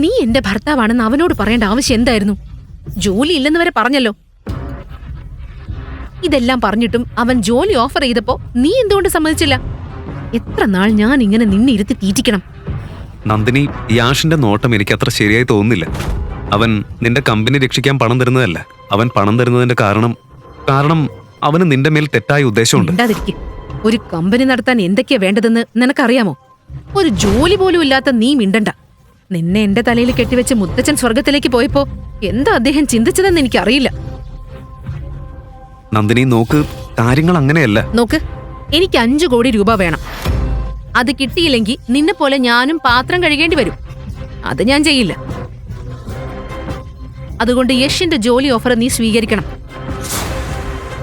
നീ എന്റെ ഭർത്താവാണെന്ന് അവനോട് പറയേണ്ട ആവശ്യം എന്തായിരുന്നു? ജോലി ഇല്ലെന്ന് വരെ പറഞ്ഞല്ലോ. ഇതെല്ലാം പറഞ്ഞിട്ടും അവൻ ജോലി ഓഫർ ചെയ്തപ്പോ നീ എന്തുകൊണ്ട് സമ്മതിച്ചില്ല? എത്ര നാൾ ഞാൻ ഇങ്ങനെ നിന്നിരുത്തി തീറ്റിക്കണം? നന്ദിനി, യാഷിന്റെ നോട്ടം എനിക്ക് അത്ര ശരിയായി തോന്നുന്നില്ല. അവൻ നിന്റെ കമ്പനി രക്ഷിക്കാൻ പണം തരുന്നതല്ല. അവൻ പണം തരുന്നതിന്റെ കാരണം അവന് നിന്റെ മേൽ തെറ്റായ ഉദ്ദേശമുണ്ട്. ഒരു കമ്പനി നടത്താൻ എന്തൊക്കെയാ വേണ്ടതെന്ന് നിനക്കറിയാമോ? ഒരു ജോലി പോലും ഇല്ലാത്ത നീ മിണ്ടണ്ട. നിന്നെ എന്റെ തലയിൽ കെട്ടിവെച്ച് മുത്തച്ഛൻ സ്വർഗത്തിലേക്ക് പോയപ്പോ എന്താ അദ്ദേഹം ചിന്തിച്ചതെന്ന് എനിക്കറിയില്ല. നന്ദിനി, നോക്ക്, കാര്യങ്ങൾ അങ്ങനെയല്ല. നോക്ക്, എനിക്ക് 5 കോടി രൂപ വേണം. അത് കിട്ടിയില്ലെങ്കിൽ നിന്നെ പോലെ ഞാനും പാത്രം കഴുകേണ്ടി വരും. അത് ഞാൻ ചെയ്യില്ല. അതുകൊണ്ട് യഷിന്റെ ജോലി ഓഫർ നീ സ്വീകരിക്കണം.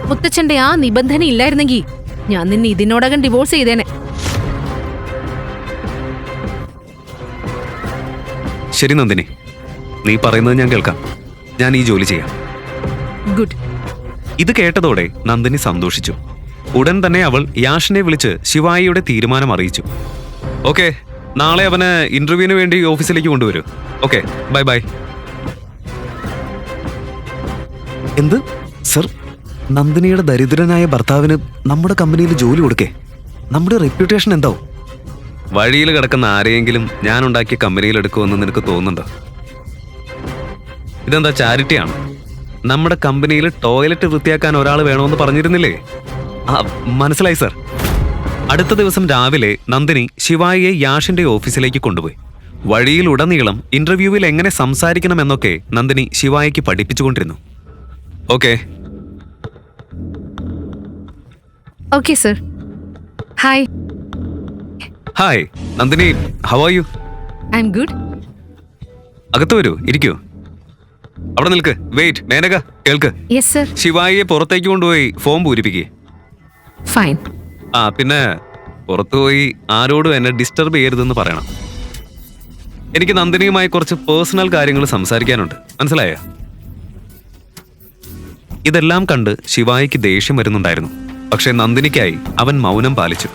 മുത്തച്ഛന്റെ ആ നിബന്ധന ഇല്ലായിരുന്നെങ്കിൽ ഞാൻ നിന്നെ ഇതിനോടകം ഡിവോഴ്സ് ചെയ്തേനെ. ശരി നന്ദിനി, നീ പറയുന്നത് ഞാൻ കേൾക്കാം. ഞാൻ ഈ ജോലി ചെയ്യാം. ഗുഡ്. ഇത് കേട്ടതോടെ നന്ദിനി സന്തോഷിച്ചു. ഉടൻ തന്നെ അവൾ യാഷിനെ വിളിച്ച് ശിവായിയുടെ തീരുമാനം അറിയിച്ചു. ഓക്കെ, നാളെ അവന് ഇന്റർവ്യൂവിന് വേണ്ടി ഓഫീസിലേക്ക് കൊണ്ടുവരൂ. Okay, bye bye. എന്ത് സർ, നന്ദിനിയുടെ ദരിദ്രനായ ഭർത്താവിന് നമ്മുടെ കമ്പനിയിൽ ജോലി കൊടുക്കേ? നമ്മുടെ റെപ്യൂട്ടേഷൻ എന്താവും? വഴിയിൽ കിടക്കുന്ന ആരെയെങ്കിലും ഞാൻ ഉണ്ടാക്കിയ കമ്പനിയിൽ എടുക്കുമെന്ന് നിനക്ക് തോന്നുന്നുണ്ടോ? ഇതെന്താ ചാരിറ്റിയാണ്? നമ്മുടെ കമ്പനിയിൽ ടോയ്ലറ്റ് വൃത്തിയാക്കാൻ ഒരാൾ വേണമെന്ന് പറഞ്ഞിരുന്നില്ലേ? മനസ്സിലായി സർ. അടുത്ത ദിവസം രാവിലെ നന്ദിനി ശിവായിയെ യാഷിന്റെ ഓഫീസിലേക്ക് കൊണ്ടുപോയി. വഴിയിലുടനീളം ഇന്റർവ്യൂവിൽ എങ്ങനെ സംസാരിക്കണമെന്നൊക്കെ നന്ദിനി ശിവായിക്ക് പഠിപ്പിച്ചുകൊണ്ടിരുന്നു. Okay okay sir. Hi. Hi Nandini, how are you? I am good. അകത്ത് വരൂ, ഇരിക്കൂ. അവിടെ നിൽക്ക്. വെയിറ്റ്, മേനക കേൾക്ക്. Yes sir. ശിവായിയെ പുറത്തേക്ക് കൊണ്ടുപോയി ഫോം പൂരിപ്പിക്കേ. ഫൈൻ. പിന്നെ പുറത്തുപോയി ആരോടും എന്നെ ഡിസ്റ്റർബ് ചെയ്യരുതെന്ന് പറയണം. എനിക്ക് നന്ദിനിയുമായി കുറച്ച് പേഴ്സണൽ കാര്യങ്ങൾ സംസാരിക്കാനുണ്ട്, മനസ്സിലായോ? ഇതെല്ലാം കണ്ട് ശിവായിക്ക് ദേഷ്യം വരുന്നുണ്ടായിരുന്നു. പക്ഷെ നന്ദിനിക്കായി അവൻ മൗനം പാലിച്ചു.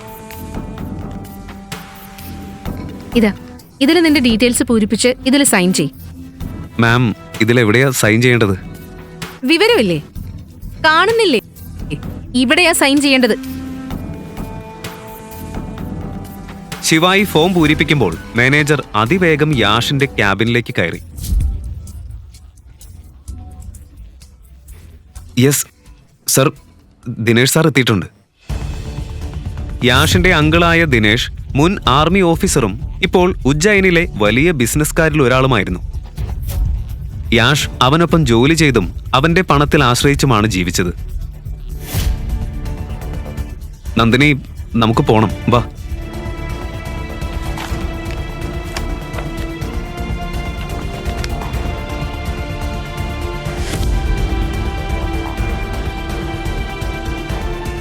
ഇതിൽ നിന്റെ ഡീറ്റെയിൽസ് പൂരിപ്പിച്ച് ഇതിൽ സൈൻ ചെയ്. മാം, ഇതിലെവിടെയാ സൈൻ ചെയ്യേണ്ടത്? വിവരമില്ലേ? കാണുന്നില്ലേ? ഇവിടെയാ സൈൻ ചെയ്യേണ്ടത്. ശിവായി ഫോം പൂരിപ്പിക്കുമ്പോൾ മാനേജർ അതിവേഗം യാഷിന്റെ ക്യാബിനിലേക്ക് കയറി. യെസ് സർ, ദിനേഷ് സാർ എത്തിയിട്ടുണ്ട്. യാഷിന്റെ അങ്കിളായ ദിനേഷ് മുൻ ആർമി ഓഫീസറും ഇപ്പോൾ ഉജ്ജയിനിലെ വലിയ ബിസിനസ്സുകാരിൽ ഒരാളുമായിരുന്നു. യാഷ് അവനൊപ്പം ജോലി ചെയ്തും അവന്റെ പണത്തിൽ ആശ്രയിച്ചുമാണ് ജീവിച്ചത്. നന്ദിനി, നമുക്ക് പോണം, വാ.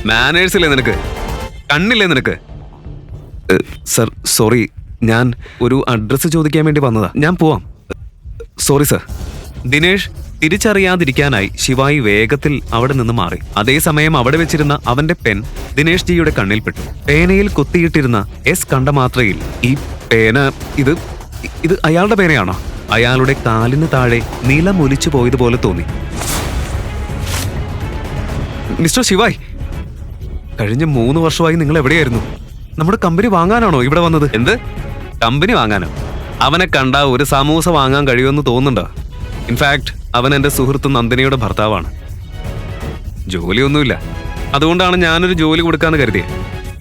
മാനേഴ്സില്ലേ നിനക്ക്? കണ്ണില്ലേ നിനക്ക്? സർ, സോറി, ഞാൻ ഒരു അഡ്രസ്സ് ചോദിക്കാൻ വേണ്ടി വന്നതാ. ഞാൻ പോവാം. Sorry sir. ദിനേഷ് തിരിച്ചറിയാതിരിക്കാനായി ശിവായി വേഗത്തിൽ അവിടെ നിന്ന് മാറി. അതേസമയം അവിടെ വെച്ചിരുന്ന അവന്റെ പെൻ ദിനേഷ് ജിയുടെ കണ്ണിൽപ്പെട്ടു. പേനയിൽ കുത്തിയിട്ടിരുന്ന എസ് കണ്ട മാത്രയിൽ ഈ പേന ഇത് അയാളുടെ പേനയാണോ? അയാളുടെ കാലിന് താഴെ നിലമൊലിച്ചു പോയതുപോലെ തോന്നി. മിസ്റ്റർ ശിവായ്, കഴിഞ്ഞ 3 വർഷമായി നിങ്ങൾ എവിടെയായിരുന്നു? നമ്മുടെ കമ്പനി വാങ്ങാനാണോ ഇവിടെ വന്നത്? എന്ത് കമ്പനി വാങ്ങാനോ? അവനെ കണ്ട ഒരു സമൂസ വാങ്ങാൻ കഴിയുമെന്ന് തോന്നുന്നുണ്ടോ? ഇൻഫാക്ട് അവൻ എൻ്റെ സുഹൃത്ത് നന്ദിനിയുടെ ഭർത്താവാണ്. ജോലിയൊന്നുമില്ല, അതുകൊണ്ടാണ് ഞാനൊരു ജോലി കൊടുക്കാന്ന് കരുതിയത്.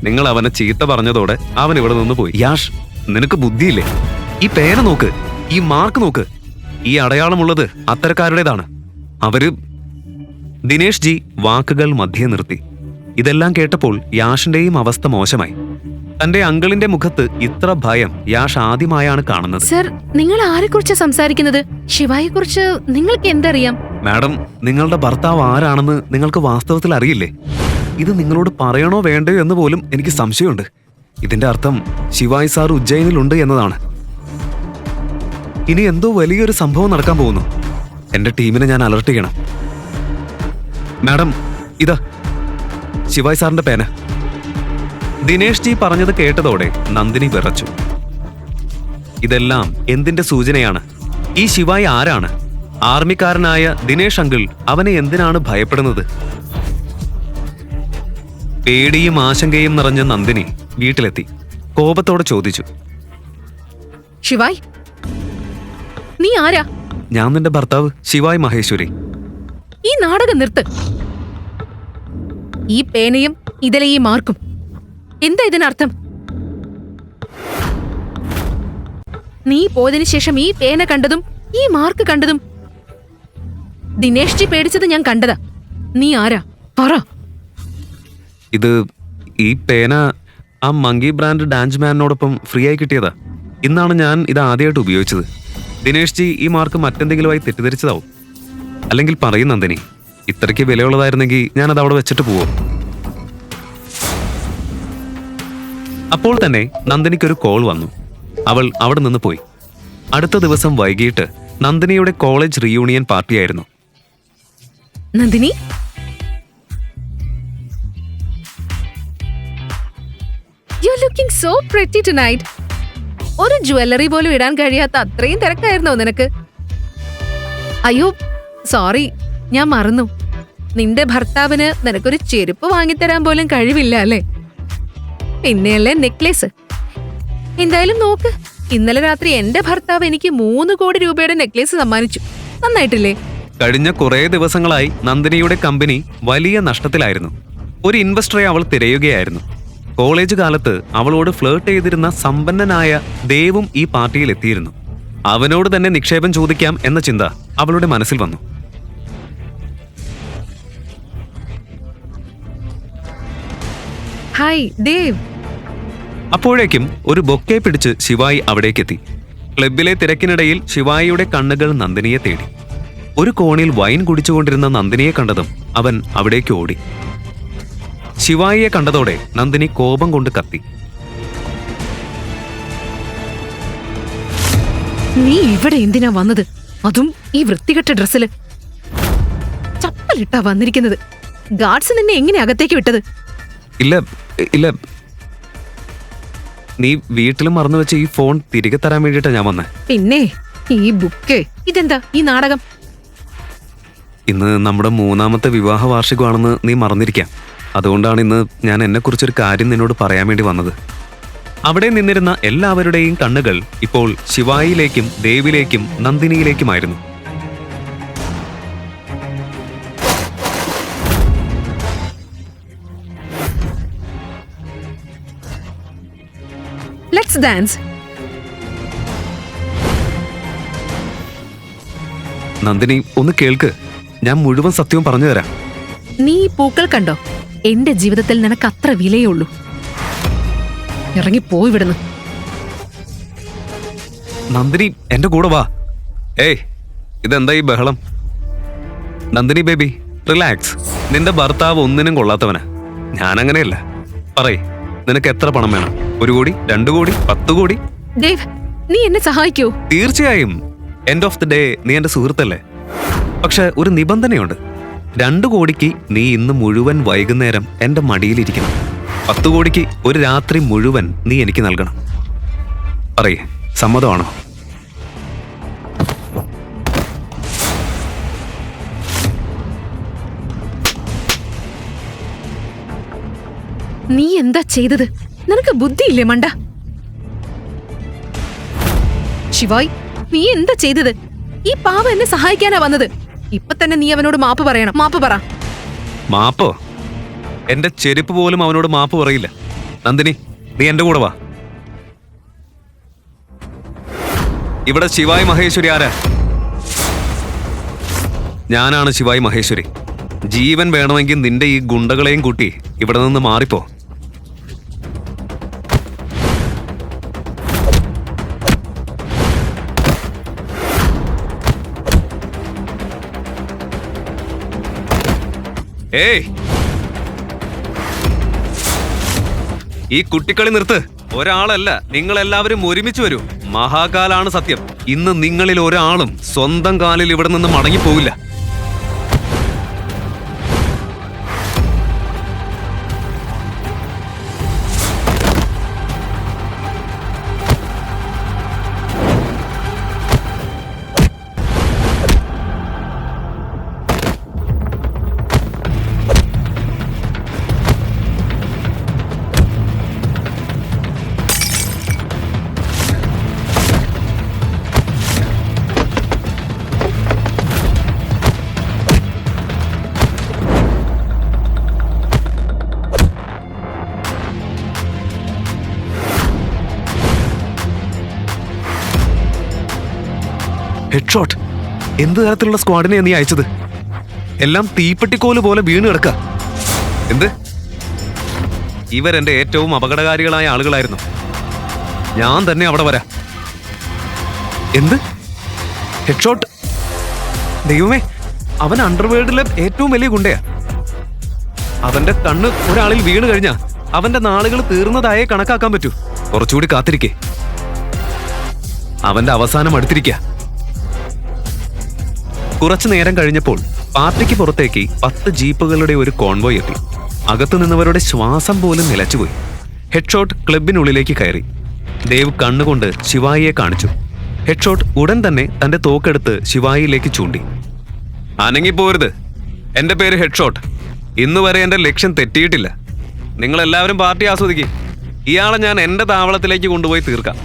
നിങ്ങൾ അവനെ ചീത്ത പറഞ്ഞതോടെ അവൻ ഇവിടെ നിന്ന് പോയി. യാഷ്, നിനക്ക് ബുദ്ധിയില്ലേ? ഈ പേന നോക്ക്, ഈ മാർക്ക് നോക്ക്. ഈ അടയാളമുള്ളത് അത്തരക്കാരുടേതാണ്. അവര്... ദിനേഷ് ജി വാക്കുകൾ മധ്യേ നിർത്തി. ഇതെല്ലാം കേട്ടപ്പോൾ യാഷിന്റെയും അവസ്ഥ മോശമായി. തന്റെ അങ്കിളിന്റെ മുഖത്ത് ഇത്ര ഭയം യാഷ് ആദ്യമായാണ് കാണുന്നത്. സർ, നിങ്ങൾ ആരെക്കുറിച്ച് സംസാരിക്കുന്നത്? ശിവായെ കുറിച്ച് നിങ്ങൾക്ക് എന്തറിയാം? മാഡം, നിങ്ങളുടെ ഭർത്താവ് ആരാണെന്ന് നിങ്ങൾക്ക് വാസ്തവത്തിൽ അറിയില്ലേ? ഇത് നിങ്ങളോട് പറയണോ വേണ്ടയോ എന്ന് പോലും എനിക്ക് സംശയമുണ്ട്. ഇതിന്റെ അർത്ഥം ശിവായ് സാർ ഉജ്ജയിനിലുണ്ട് എന്നതാണ്. ഇനി എന്തോ വലിയൊരു സംഭവം നടക്കാൻ പോകുന്നു. എന്റെ ടീമിനെ ഞാൻ അലർട്ട് ചെയ്യണം. മാഡം, ഇതാ ശിവായ് സാറിന്റെ പേന. ദിനേഷ് ജി പറഞ്ഞത് കേട്ടതോടെ നന്ദിനി വിറച്ചു. ഇതെല്ലാം എന്തിന്റെ സൂചനയാണ്? ഈ ശിവായി ആരാണ്? ആർമിക്കാരനായ ദിനേശ് അങ്കിൾ അവനെ എന്തിനാണ് ഭയപ്പെടുന്നത്? പേടിയും ആശങ്കയും നിറഞ്ഞ നന്ദിനി വീട്ടിലെത്തി കോപത്തോടെ ചോദിച്ചു, ശിവായ്, നീ ആരാ? ഞാൻ നിന്റെ ഭർത്താവ് ശിവായ് മഹേശ്വരി. ഈ നാടകം നിർത്ത്. ഈ പേനയും ഇതിലെ ഈ മാർക്കും എന്താ ഇതിനർത്ഥം? നീ പോയതിനു ശേഷം ഈ പേന കണ്ടതും ഈ മാർക്ക് കണ്ടതും ദിനേഷ് ജി പേടിച്ചത് ഞാൻ കണ്ടതാ. നീ ആരാ? പറ. ഇത് ഈ പേന ആ മങ്കി ബ്രാൻഡ് ഡാൻസ് മാനോടൊപ്പം ഫ്രീ ആയി കിട്ടിയതാ. ഇന്നാണ് ഞാൻ ഇത് ആദ്യമായിട്ട് ഉപയോഗിച്ചത്. ദിനേഷ് ജി ഈ മാർക്ക് മറ്റെന്തെങ്കിലുമായി തെറ്റിദ്ധരിച്ചതാവും. അല്ലെങ്കിൽ പറയും നന്ദിനി, ഇത്രയ്ക്ക് വിലയുള്ളതായിരുന്നെങ്കിൽ ഞാനത് അവിടെ വെച്ചിട്ട് പോവും. അപ്പോൾ തന്നെ നന്ദിനിക്കൊരു കോൾ വന്നു. അവൾ അവിടെ നിന്ന് പോയി. അടുത്ത ദിവസം വൈകിട്ട് നന്ദിനിയുടെ കോളേജ് റീയൂണിയൻ പാർട്ടിയായിരുന്നു. Nandini, you are looking so pretty tonight. ഒരു ജ്വല്ലറി പോലും ഇടാൻ കഴിയാത്ത അത്രയും തിരക്കായിരുന്നോ നിനക്ക്? അയ്യോ സോറി, ഞാൻ മറന്നു. നിന്റെ ഭർത്താവിന് നിനക്കൊരു ചെരുപ്പ് വാങ്ങിത്തരാൻ പോലും കഴിവില്ല അല്ലേ? പിന്നെയല്ലേ നെക്ലേസ്. എന്തായാലും നോക്ക്, ഇന്നലെ രാത്രി എന്റെ ഭർത്താവ് എനിക്ക് 3 കോടി രൂപയുടെ നെക്ലേസ് സമ്മാനിച്ചു. നന്നായിട്ടില്ലേ? കഴിഞ്ഞ കുറേ ദിവസങ്ങളായി നന്ദിനിയുടെ കമ്പനി വലിയ നഷ്ടത്തിലായിരുന്നു. ഒരു ഇൻവെസ്റ്ററെ അവൾ തിരയുകയായിരുന്നു. കോളേജ് കാലത്ത് അവളോട് ഫ്ലേർട്ട് ചെയ്തിരുന്ന സമ്പന്നനായ ദേവും ഈ പാർട്ടിയിൽ എത്തിയിരുന്നു. അവനോട് തന്നെ നിക്ഷേപം ചോദിക്കാം എന്ന ചിന്ത അവളുടെ മനസ്സിൽ വന്നു. ഹായ് ദേവ്. അപ്പോഴേക്കും ഒരു ബൊക്കെ പിടിച്ച് ശിവായി അവിടേക്കെത്തി. ക്ലബിലെ തിരക്കിനിടയിൽ ശിവായിയുടെ കണ്ണുകൾ നന്ദിനിയെ തേടി. ഒരു കോണിൽ വൈൻ കുടിച്ചുകൊണ്ടിരുന്ന നന്ദിനിയെ കണ്ടതും അവൻ അവിടേക്ക് ഓടി. ശിവായിയെ കണ്ടതോടെ നന്ദിനി കോപം കൊണ്ട് കത്തി. നീ ഇവിടെ എന്തിനാ വന്നത്? അതും ഈ വൃത്തികെട്ട ഡ്രസ്സില്. ചപ്പലിട്ടാ വന്നിരിക്കുന്നത്. ഗാർഡ്സ് നിന്നെ എങ്ങനെ അകത്തേക്ക് വിട്ടത്? ഇല്ല ഇല്ല, നീ വീട്ടിൽ മറന്നു വെച്ച ഈ ഫോൺ തിരികെ തരാൻ വേണ്ടിയിട്ടാ ഞാൻ വന്നേ. പിന്നെ ഈ ബുക്ക്, ഇതെന്താ ഈ നാടകം? ഇന്ന് നമ്മുടെ 3ാമത്തെ വിവാഹ വാർഷികമാണെന്ന് നീ മറന്നിരിക്കാം. അതുകൊണ്ടാണ് ഇന്ന് ഞാൻ എന്നെക്കുറിച്ചൊരു കാര്യം നിന്നോട് പറയാൻ വേണ്ടി വന്നത്. അവിടെ നിന്നിരുന്ന എല്ലാവരുടെയും കണ്ണുകൾ ഇപ്പോൾ ശിവായിലേക്കും ദേവിലേക്കും നന്ദിനിയിലേക്കുമായിരുന്നു. Let's dance. നന്ദിനി ഒന്ന് കേൾക്ക്, ഞാൻ മുഴുവൻ സത്യവും പറഞ്ഞു തരാം. നീ ഈ പൂക്കൾ കണ്ടോ? എന്റെ ജീവിതത്തിൽ നിനക്ക് അത്ര വിലയേ ഉള്ളൂ. ഇറങ്ങിപ്പോയി വിടുന്നു. നന്ദിനി എന്റെ കൂടെ വാ. ഏയ്, ഇതെന്താ ഈ ബഹളം? Nandini baby, relax. നിന്റെ ഭർത്താവ് ഒന്നിനും കൊള്ളാത്തവനാ. ഞാനങ്ങനെയല്ല. പറയ്, നിനക്ക് എത്ര പണം വേണം? 1 കോടി, 2 കോടി, 10 കോടി? ദേവ്, നീ എന്നെ സഹായിക്കൂ. തീർച്ചയായും. എൻഡ് ഓഫ് ദി ഡേ നീ എന്റെ സുഹൃത്തല്ലേ. പക്ഷെ ഒരു നിബന്ധനയുണ്ട്. 2 കോടിക്ക് നീ ഇന്ന് മുഴുവൻ വൈകുന്നേരം എന്റെ മടിയിലിരിക്കണം. 10 കോടിക്ക് ഒരു രാത്രി മുഴുവൻ നീ എനിക്ക് നൽകണം. പറയേ, സമ്മതമാണോ? നീ എന്താ ചെയ്തത്? നിനക്ക് ബുദ്ധിയില്ലേ മണ്ട? ശിവായ്, നീ എന്താ ചെയ്തത്? ഈ പാവ എന്നെ സഹായിക്കാനാ വന്നത്. ഇപ്പൊ തന്നെ നീ അവനോട് മാപ്പ് പറയണം. മാപ്പ് പറ. മാപ്പോ? എന്റെ ചെരുപ്പ് പോലും അവനോട് മാപ്പ് പറയില്ല. നന്ദിനി, നീ എന്റെ കൂടെ വാ. ഇവിടെ ശിവായ് മഹേശ്വരി ആരാ? ഞാനാണ് ശിവായ് മഹേശ്വരി. ജീവൻ വേണമെങ്കിൽ നിന്റെ ഈ ഗുണ്ടകളെയും കൂട്ടി ഇവിടെ നിന്ന് മാറിപ്പോ. ഏയ്, ഈ കുട്ടിക്കളി നിർത്ത്. ഒരാളല്ല, നിങ്ങളെല്ലാവരും ഒരുമിച്ച് വരൂ. മഹാകാലാണ് സത്യം. ഇന്ന് നിങ്ങളിൽ ഒരാളും സ്വന്തം കാലിൽ ഇവിടെ നിന്ന് മടങ്ങിപ്പോവില്ല. Head shot. എന്ത് തരത്തിലുള്ള സ്ക്വാഡിനെ നീ അയച്ചത്? എല്ലാം തീപ്പെട്ടിക്കോല് പോലെ വീണ് കിടക്ക. എന്ത്? ഇവരെന്റെ ഏറ്റവും അപകടകാരികളായ ആളുകളായിരുന്നു. ഞാൻ തന്നെ അവിടെ വരാം. എന്ത്? Head shot? ദൈവമേ, അവൻ അണ്ടർവേൾഡിലെ ഏറ്റവും വലിയ ഗുണ്ടയാ. അവന്റെ കണ്ണ് ഒരാളിൽ വീണ് കഴിഞ്ഞാ അവന്റെ നാളുകൾ തീർന്നതായേ കണക്കാക്കാൻ പറ്റൂ. കുറച്ചുകൂടി കാത്തിരിക്കേ. അവന്റെ അവസാനം അടുത്തിരിക്ക. കുറച്ചു നേരം കഴിഞ്ഞപ്പോൾ പാർട്ടിക്ക് പുറത്തേക്ക് 10 ജീപ്പുകളുടെ ഒരു കോൺവോയ് എത്തി. അകത്തു നിന്നവരുടെ ശ്വാസം പോലും നിലച്ചുപോയി. ഹെഡ്ഷോട്ട് ക്ലബിനുള്ളിലേക്ക് കയറി. ദേവ് കണ്ണുകൊണ്ട് ശിവായിയെ കാണിച്ചു. ഹെഡ്ഷോട്ട് ഉടൻ തന്നെ തന്റെ തോക്കെടുത്ത് ശിവായിയിലേക്ക് ചൂണ്ടി. അനങ്ങിപ്പോരുത്. എന്റെ പേര് ഹെഡ്ഷോട്ട്. ഇന്നുവരെ എന്റെ ലക്ഷ്യം തെറ്റിയിട്ടില്ല. നിങ്ങളെല്ലാവരും പാർട്ടി ആസ്വദിക്കും. ഇയാളെ ഞാൻ എന്റെ താവളത്തിലേക്ക് കൊണ്ടുപോയി തീർക്കാം.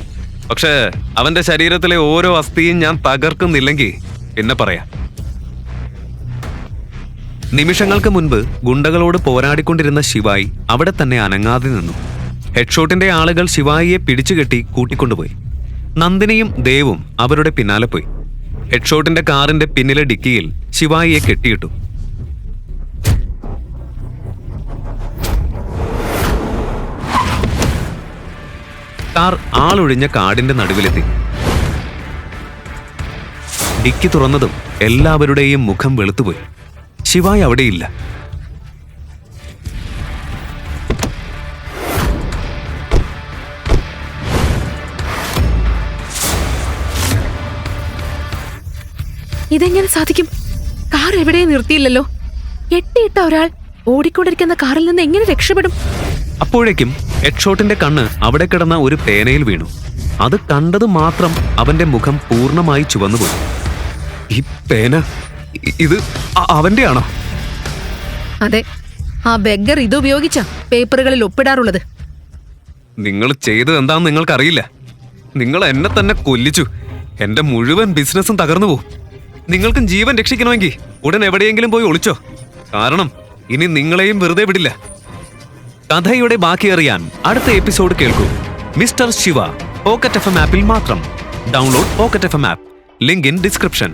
പക്ഷേ അവന്റെ ശരീരത്തിലെ ഓരോ അസ്ഥിയും ഞാൻ തകർക്കുന്നില്ലെങ്കിൽ പിന്നെ പറയാം. നിമിഷങ്ങൾക്ക് മുൻപ് ഗുണ്ടകളോട് പോരാടിക്കൊണ്ടിരുന്ന ശിവായി അവിടെ തന്നെ അനങ്ങാതെ നിന്നു. ഹെഡ്ഷോട്ടിന്റെ ആളുകൾ ശിവായിയെ പിടിച്ചുകെട്ടി കൂട്ടിക്കൊണ്ടുപോയി. നന്ദിനിയും ദേവും അവരുടെ പിന്നാലെ പോയി. ഹെഡ്ഷോട്ടിന്റെ കാറിന്റെ പിന്നിലെ ഡിക്കിയിൽ ശിവായിയെ കെട്ടിയിട്ടു. കാർ ആളൊഴിഞ്ഞ കാടിന്റെ നടുവിലെത്തി. ഡിക്കി തുറന്നതും എല്ലാവരുടെയും മുഖം വെളുത്തുപോയി. ശിവായി അവിടെയില്ല. ഇതെങ്ങനെ സാധിക്കും? കാർ എവിടെയും നിർത്തിയില്ലല്ലോ. കെട്ടിയിട്ട ഒരാൾ ഓടിക്കൊണ്ടിരിക്കുന്ന കാറിൽ നിന്ന് എങ്ങനെ രക്ഷപ്പെടും? അപ്പോഴേക്കും ഹെഡ്ഷോട്ടിന്റെ കണ്ണ് അവിടെ കിടന്ന ഒരു പേനയിൽ വീണു. അത് കണ്ടത് മാത്രം അവന്റെ മുഖം പൂർണ്ണമായി ചുവന്നുപോയി. ഈ പേന ഇത് അവന്റെ ആണോ? അതെ, ആ ബെഗർ ഇത് ഉപയോഗിച്ച പേപ്പറുകളിൽ ഒപ്പിടാറുള്ളത്. നിങ്ങൾ ചെയ്തത് എന്താണെന്ന് നിങ്ങൾക്കറിയില്ല. നിങ്ങൾ എന്നെ തന്നെ കൊല്ലിച്ചു. എന്റെ മുഴുവൻ ബിസിനസ്സും തകർന്നു പോകും. നിങ്ങൾക്കും ജീവൻ രക്ഷിക്കണമെങ്കിൽ ഉടൻ എവിടെയെങ്കിലും പോയി ഒളിച്ചോ. കാരണം ഇനി നിങ്ങളെയും വെറുതെ വിടില്ല. കഥയുടെ ബാക്കി അറിയാൻ അടുത്ത എപ്പിസോഡ് കേൾക്കൂ. മിസ്റ്റർ ശിവ പോക്കറ്റ് FM ആപ്പിൽ മാത്രം. Download pocket FM app. Link in description.